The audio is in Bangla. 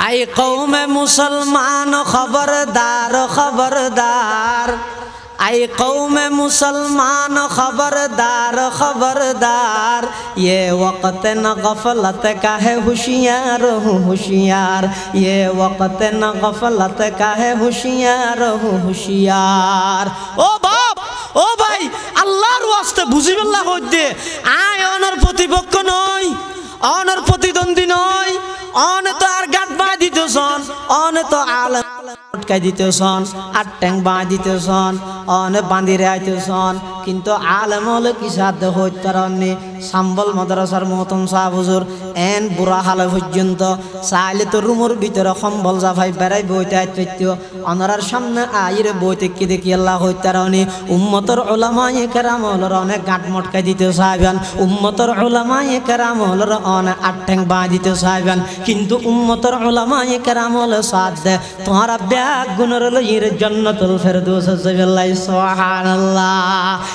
আই কৌমে মুসলমান খবরদার খবরদার, আই কৌমে মুসলমান খবরদার খবরদার, ये वक़्त न गफलत का है होशियार हूँ होशियार, ये वक़्त न गफलत का है होशियार हूँ होशियार। ও বাপ ও ভাই, আল্লাহর ওয়াস্তে বুঝিবেল্লাহ হইতে আয় অনর প্রতিপক্ষ নয়, অনর প্রতিদ্বন্দ্বী নয়, অন তো আর গাট বা দিতেছন, অন তো আলম টকাই দিতেছন, আর ট্যাং বা দিতেছন, অন বাঁধিরে আইতেছন, কিন্তু আলেম হলে কি সাধ্য হইতারণে সাম্বল মাদ্রাসার মতন সাহ হুজুর এন বুড়া হালে পর্যন্ত চাইলে তো রুমের ভিতরে সম্বল জাফাই বেড়াই বইতে আইতো, অনারার সামনে আইরে বইতে কি দেখি আল্লাহ হইতারণে উম্মতর ওলামায়ে কেরাম হলর অনেক গাঁট মটকাই দিতে চাইবেন, উম্মতর ওলামায়ে কেরাম হলর অনেক আট ঠ্যাং বা দিতে চাইবেন, কিন্তু উম্মতর ওলামায়ে কেরাম হলে সাথ দে তোমারা ব্যাগ গুণর লইয়ের জান্নাতুল ফেরদৌস। সুবহানাল্লাহ।